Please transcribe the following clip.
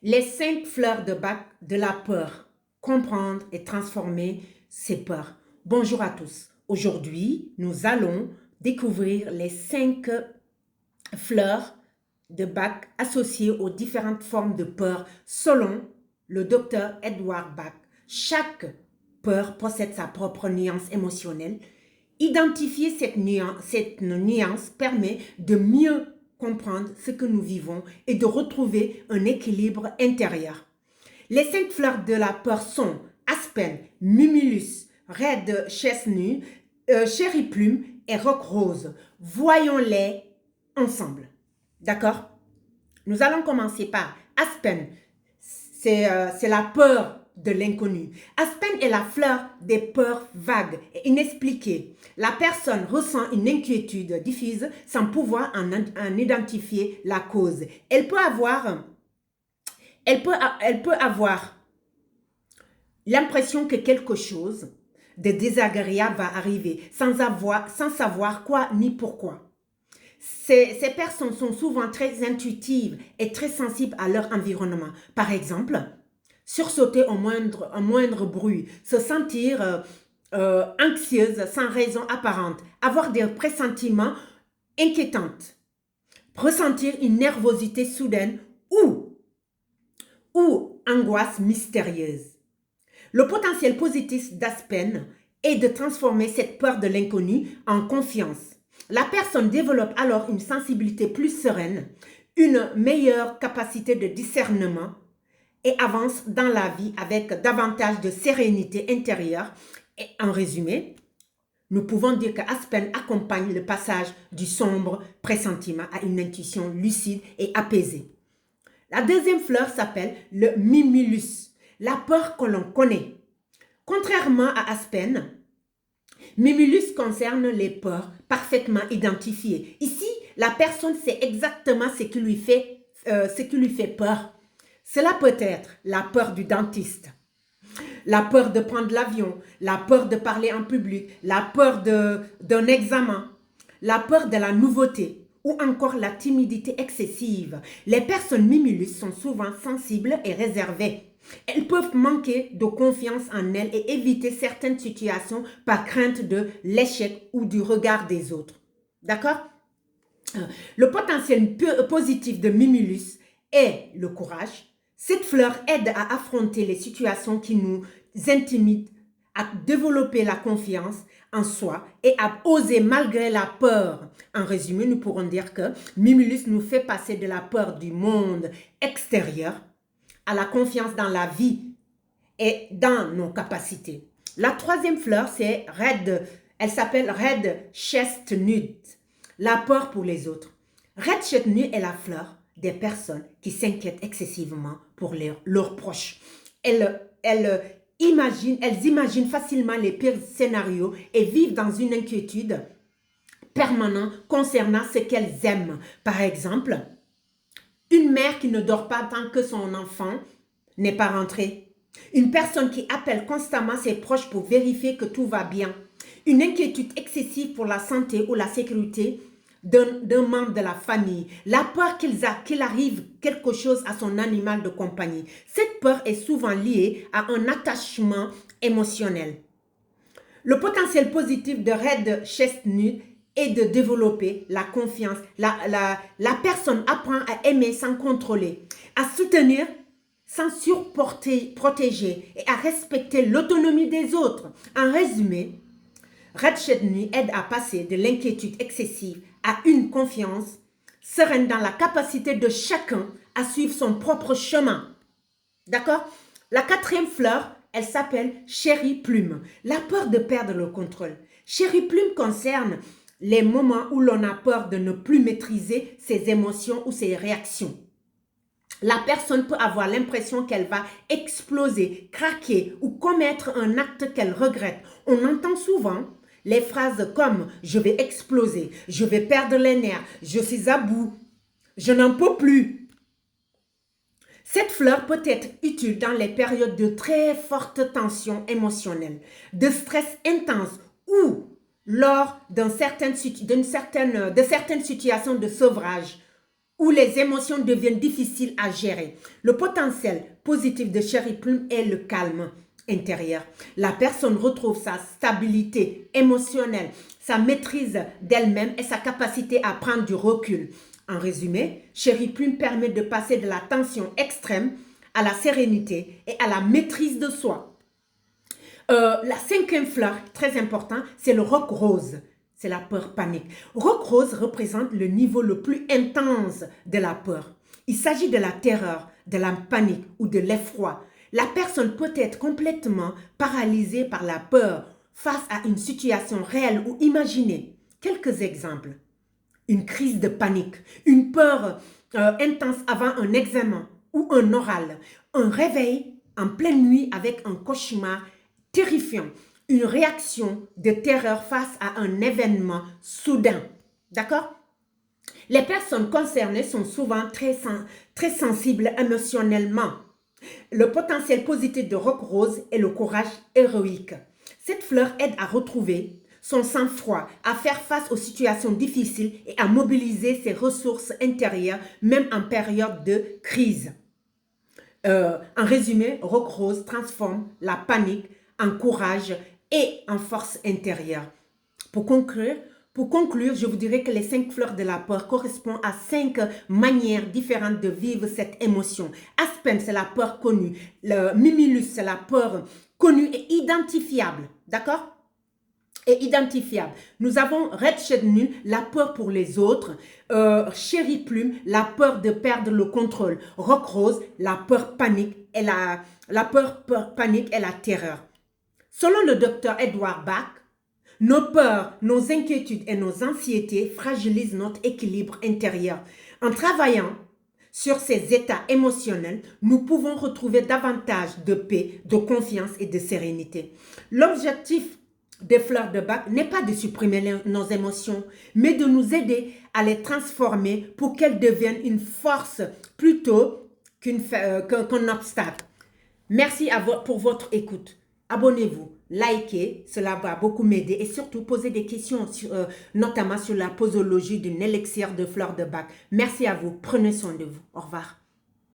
Les 5 fleurs de bac de la peur. Comprendre et transformer ses peurs. Bonjour à tous. Aujourd'hui, nous allons découvrir les 5 fleurs de bac associées aux différentes formes de peur selon le docteur Edward Bach. Chaque peur possède sa propre nuance émotionnelle. Identifier cette nuance permet de mieux comprendre ce que nous vivons et de retrouver un équilibre intérieur. Les 5 fleurs de la peur sont Aspen, Mimulus, Red Chestnut, Cherry Plume et Rock Rose. Voyons-les ensemble. D'accord? Nous allons commencer par Aspen. C'est la peur de l'inconnu. Aspen est la fleur des peurs vagues et inexpliquées. La personne ressent une inquiétude diffuse sans pouvoir en identifier la cause. Elle peut avoir l'impression que quelque chose de désagréable va arriver sans savoir quoi ni pourquoi. Ces personnes sont souvent très intuitives et très sensibles à leur environnement. Par exemple, sursauter au moindre bruit, se sentir anxieuse sans raison apparente, avoir des pressentiments inquiétants, ressentir une nervosité soudaine ou angoisse mystérieuse. Le potentiel positif d'Aspen est de transformer cette peur de l'inconnu en confiance. La personne développe alors une sensibilité plus sereine, une meilleure capacité de discernement et avance dans la vie avec davantage de sérénité intérieure. Et en résumé, nous pouvons dire que Aspen accompagne le passage du sombre pressentiment à une intuition lucide et apaisée. La deuxième fleur s'appelle le Mimulus, la peur que l'on connaît. Contrairement à Aspen, Mimulus concerne les peurs parfaitement identifiées. Ici, la personne sait exactement ce qui lui fait peur. Cela peut être la peur du dentiste, la peur de prendre l'avion, la peur de parler en public, la peur d'un examen, la peur de la nouveauté ou encore la timidité excessive. Les personnes mimulus sont souvent sensibles et réservées. Elles peuvent manquer de confiance en elles et éviter certaines situations par crainte de l'échec ou du regard des autres. D'accord? Le potentiel positif de Mimulus est le courage. Cette fleur aide à affronter les situations qui nous intimident, à développer la confiance en soi et à oser malgré la peur. En résumé, nous pourrons dire que Mimulus nous fait passer de la peur du monde extérieur à la confiance dans la vie et dans nos capacités. La troisième fleur, elle s'appelle Red Chestnut, la peur pour les autres. Red Chestnut est la fleur des personnes qui s'inquiètent excessivement pour leurs proches. Elles imaginent facilement les pires scénarios et vivent dans une inquiétude permanente concernant ce qu'elles aiment. Par exemple, une mère qui ne dort pas tant que son enfant n'est pas rentré. Une personne qui appelle constamment ses proches pour vérifier que tout va bien. Une inquiétude excessive pour la santé ou la sécurité d'un membre de la famille. La peur qu'il arrive quelque chose à son animal de compagnie. Cette peur est souvent liée à un attachement émotionnel. Le potentiel positif de Red Chestnut est de développer la confiance. La personne apprend à aimer sans contrôler, à soutenir sans protéger et à respecter l'autonomie des autres. En résumé, Red Chestnut aide à passer de l'inquiétude excessive à une confiance sereine dans la capacité de chacun à suivre son propre chemin. D'accord? La quatrième fleur, elle s'appelle Cherry Plume, la peur de perdre le contrôle. Cherry Plume concerne les moments où l'on a peur de ne plus maîtriser ses émotions ou ses réactions. La personne peut avoir l'impression qu'elle va exploser, craquer ou commettre un acte qu'elle regrette. On entend souvent les phrases comme « je vais exploser »,« je vais perdre les nerfs »,« je suis à bout »,« je n'en peux plus ». Cette fleur peut être utile dans les périodes de très forte tension émotionnelle, de stress intense ou lors de certaines situations de sevrage où les émotions deviennent difficiles à gérer. Le potentiel positif de Cherry Plum est le calme intérieur. La personne retrouve sa stabilité émotionnelle, sa maîtrise d'elle-même et sa capacité à prendre du recul. En résumé, Cherry Plum permet de passer de la tension extrême à la sérénité et à la maîtrise de soi. La cinquième fleur, très important, c'est le roc rose. C'est la peur panique. Roc rose représente le niveau le plus intense de la peur. Il s'agit de la terreur, de la panique ou de l'effroi. La personne peut être complètement paralysée par la peur face à une situation réelle ou imaginée. Quelques exemples. Une crise de panique, une peur intense avant un examen ou un oral, un réveil en pleine nuit avec un cauchemar terrifiant, une réaction de terreur face à un événement soudain. D'accord? Les personnes concernées sont souvent très sensibles émotionnellement. Le potentiel positif de roc rose est le courage héroïque. Cette fleur aide à retrouver son sang-froid, à faire face aux situations difficiles et à mobiliser ses ressources intérieures, même en période de crise. En résumé, roc rose transforme la panique en courage et en force intérieure. Pour conclure, je vous dirais que les 5 fleurs de la peur correspondent à 5 manières différentes de vivre cette émotion. Aspen, c'est la peur connue. Le Mimulus, c'est la peur connue et identifiable. D'accord? Et identifiable. Nous avons Red Shade Null, la peur pour les autres. Cherry Plum, la peur de perdre le contrôle. Roc Rose, la peur panique et la peur panique et la terreur. Selon le docteur Edward Bach, nos peurs, nos inquiétudes et nos anxiétés fragilisent notre équilibre intérieur. En travaillant sur ces états émotionnels, nous pouvons retrouver davantage de paix, de confiance et de sérénité. L'objectif des fleurs de Bach n'est pas de supprimer nos émotions, mais de nous aider à les transformer pour qu'elles deviennent une force plutôt qu'un obstacle. Merci pour votre écoute. Abonnez-vous, likez, cela va beaucoup m'aider et surtout posez des questions, notamment sur la posologie d'une élixir de fleurs de Bach. Merci à vous, prenez soin de vous. Au revoir.